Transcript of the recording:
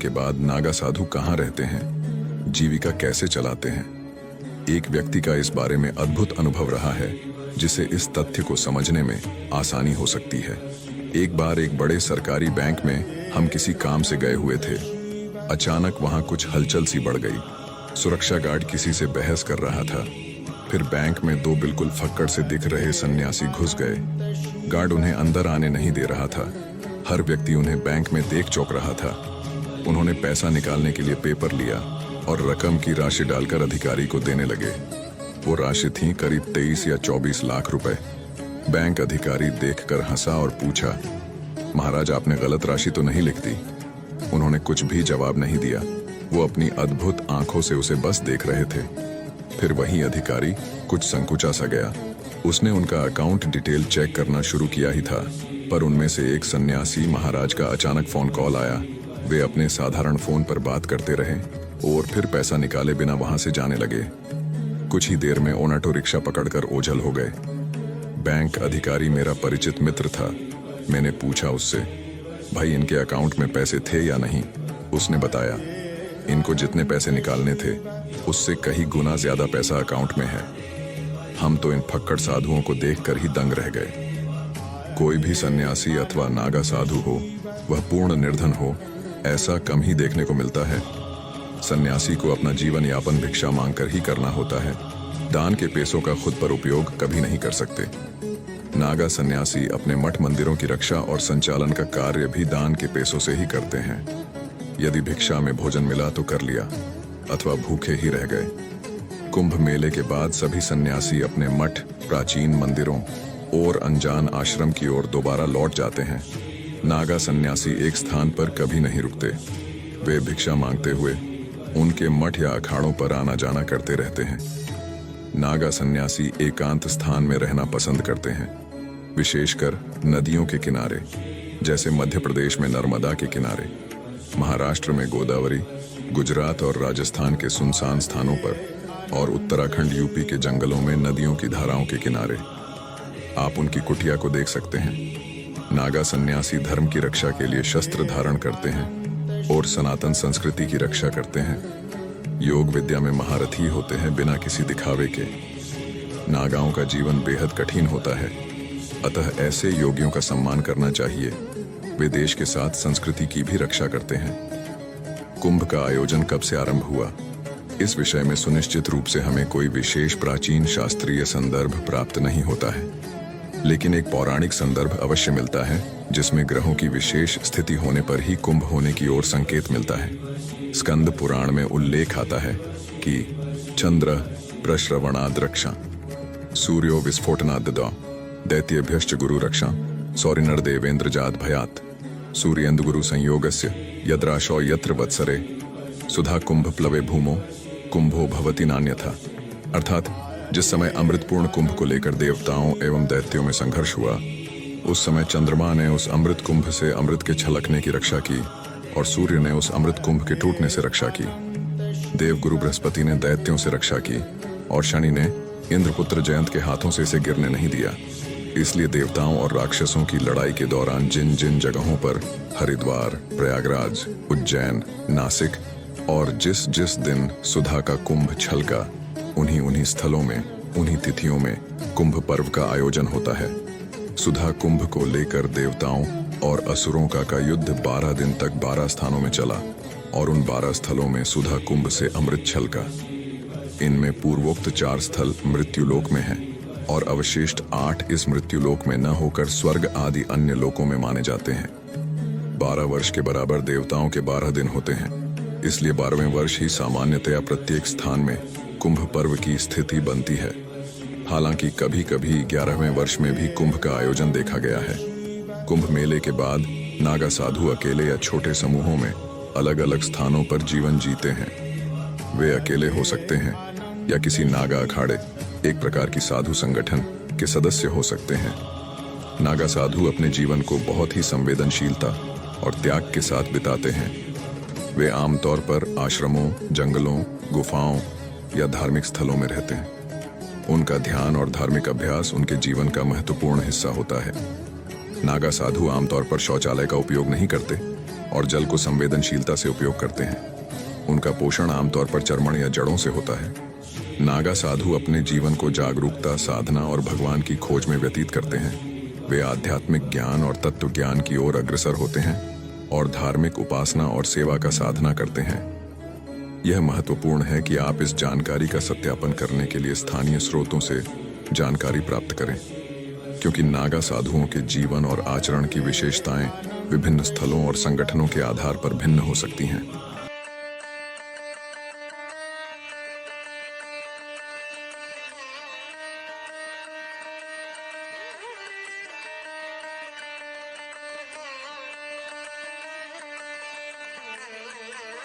के बाद नागा साधु कहाँ रहते हैं, जीविका कैसे चलाते हैं। एक व्यक्ति का इस बारे में अद्भुत अनुभव रहा है जिसे इस तथ्य को समझने में आसानी हो सकती है। एक बार एक बड़े सरकारी बैंक में हम किसी काम से गए हुए थे। अचानक वहां कुछ हलचल सी बढ़ गई। सुरक्षा गार्ड किसी से बहस कर रहा था। फिर बैंक में दो बिल्कुल फक्कड़ से दिख रहे सन्यासी घुस गए। गार्ड उन्हें अंदर आने नहीं दे रहा था। हर व्यक्ति उन्हें बैंक में देख चौंक रहा था। उन्होंने पैसा निकालने के लिए पेपर लिया और रकम की राशि डालकर अधिकारी को देने लगे। वो राशि थी करीब 23 या 24 लाख रुपए। बैंक अधिकारी देखकर हंसा और पूछा, महाराज आपने गलत राशि तो नहीं लिख दी? उन्होंने कुछ भी जवाब नहीं दिया। वो अपनी अद्भुत आंखों से उसे बस देख रहे थे। फिर वही अधिकारी कुछ संकुचा सा गया। उसने उनका अकाउंट डिटेल चेक करना शुरू किया ही था, पर उनमें से एक सन्यासी महाराज का अचानक फोन कॉल आया। वे अपने साधारण फोन पर बात करते रहे और फिर पैसा निकाले बिना वहां से जाने लगे। कुछ ही देर में ऑटो रिक्शा पकड़कर ओझल हो गए। बैंक अधिकारी मेरा परिचित मित्र था। मैंने पूछा उससे, भाई इनके अकाउंट में पैसे थे या नहीं? उसने बताया, इनको जितने पैसे निकालने थे उससे कई गुना ज्यादा पैसा अकाउंट में है। हम तो इन फक्कड़ साधुओं को देखकर ही दंग रह गए। कोई भी सन्यासी अथवा नागा साधु हो, वह पूर्ण निर्धन हो, ऐसा कम ही देखने को मिलता है। सन्यासी को अपना जीवन यापन भिक्षा मांगकर ही करना होता है। दान के पैसों का खुद पर उपयोग कभी नहीं कर सकते। नागा सन्यासी अपने मठ मंदिरों की रक्षा और संचालन का कार्य भी दान के पैसों से ही करते हैं। यदि भिक्षा में भोजन मिला तो कर लिया, अथवा भूखे ही रह गए। कुंभ मेले के बाद सभी सन्यासी अपने मठ, प्राचीन मंदिरों और अनजान आश्रम की ओर दोबारा लौट जाते हैं। नागा सन्यासी एक स्थान पर कभी नहीं रुकते। वे भिक्षा मांगते हुए उनके मठ या अखाड़ों पर आना जाना करते रहते हैं। नागा सन्यासी एकांत स्थान में रहना पसंद करते हैं, विशेषकर नदियों के किनारे, जैसे मध्य प्रदेश में नर्मदा के किनारे, महाराष्ट्र में गोदावरी, गुजरात और राजस्थान के सुनसान स्थानों पर, और उत्तराखंड यूपी के जंगलों में नदियों की धाराओं के किनारे। आप उनकी कुटिया को देख सकते हैं। नागा सन्यासी धर्म की रक्षा के लिए शस्त्र धारण करते हैं और सनातन संस्कृति की रक्षा करते हैं। योग विद्या में महारथी होते हैं बिना किसी दिखावे के। नागाओं का जीवन बेहद कठिन होता है, अतः ऐसे योगियों का सम्मान करना चाहिए। वे देश के साथ संस्कृति की भी रक्षा करते हैं। कुंभ का आयोजन कब से आरंभ हुआ, इस विषय में सुनिश्चित रूप से हमें कोई विशेष प्राचीन शास्त्रीय संदर्भ प्राप्त नहीं होता है, लेकिन एक पौराणिक संदर्भ अवश्य मिलता है जिसमें ग्रहों की विशेष स्थिति होने पर ही कुंभ होने की ओर संकेत मिलता है। स्कंद पुराण में उल्लेख आता है कि चंद्र प्रश्रवणाद्रक्षा, सूर्यो विस्फोटनाददा, दैत्यभ्यश्च गुरु रक्षा, सौरिनर देवेंद्र जात भयात, सूर्येन्दु गुरु संयोगस्य यद्राशो यत्र वत्सरे, सुधा कुंभ प्लवे भूमो, कुंभो भवति नान्यथा। अर्थात जिस समय अमृतपूर्ण कुंभ को लेकर देवताओं एवं दैत्यों में संघर्ष हुआ, उस समय चंद्रमा ने उस अमृत कुंभ से अमृत के छलकने की रक्षा की और सूर्य ने उस अमृत कुंभ के टूटने से रक्षा की। देवगुरु बृहस्पति ने दैत्यों से रक्षा की और शनि ने इंद्रपुत्र जयंत के हाथों से इसे गिरने नहीं दिया। इसलिए देवताओं और राक्षसों की लड़ाई के दौरान जिन जिन जगहों पर हरिद्वार, प्रयागराज, उज्जैन, नासिक और जिस जिस दिन सुधा का कुंभ छलका, उन्हीं उन्हीं स्थलों में, उन्हीं तिथियों में कुंभ पर्व का आयोजन होता है। सुधा कुंभ को लेकर देवताओं और असुरों का युद्ध 12 दिन तक 12 स्थानों में चला और उन 12 स्थलों में सुधा कुंभ से अमृत छलका। इनमें पूर्वोक्त 4 स्थल मृत्युलोक में हैं और अवशिष्ट 8 इस मृत्युलोक में न होकर स्वर्ग आदि अन्य लोकों में माने जाते हैं। 12 वर्ष के बराबर देवताओं के 12 दिन होते हैं, इसलिए 12वें वर्ष ही सामान्यतया प्रत्येक स्थान में कुंभ पर्व की स्थिति बनती है। हालांकि कभी कभी 11वें वर्ष में भी कुंभ का आयोजन देखा गया है। कुंभ मेले के बाद नागा साधु अकेले या छोटे समूहों में अलग अलग स्थानों पर जीवन जीते हैं। वे अकेले हो सकते हैं या किसी नागा अखाड़े, एक प्रकार की साधु संगठन के सदस्य हो सकते हैं। नागा साधु अपने जीवन को बहुत ही संवेदनशीलता और त्याग के साथ बिताते हैं। वे आमतौर पर आश्रमों, जंगलों, गुफाओं या धार्मिक स्थलों में रहते हैं। उनका ध्यान और धार्मिक अभ्यास उनके जीवन का महत्वपूर्ण हिस्सा होता है। नागा साधु आमतौर पर शौचालय का उपयोग नहीं करते और जल को संवेदनशीलता से उपयोग करते हैं। उनका पोषण आमतौर पर चर्मण या जड़ों से होता है। नागा साधु अपने जीवन को जागरूकता, साधना और भगवान की खोज में व्यतीत करते हैं। वे आध्यात्मिक ज्ञान और तत्व ज्ञान की ओर अग्रसर होते हैं और धार्मिक उपासना और सेवा का साधना करते हैं। यह महत्वपूर्ण है कि आप इस जानकारी का सत्यापन करने के लिए स्थानीय स्रोतों से जानकारी प्राप्त करें, क्योंकि नागा साधुओं के जीवन और आचरण की विशेषताएं विभिन्न स्थलों और संगठनों के आधार पर भिन्न हो सकती हैं।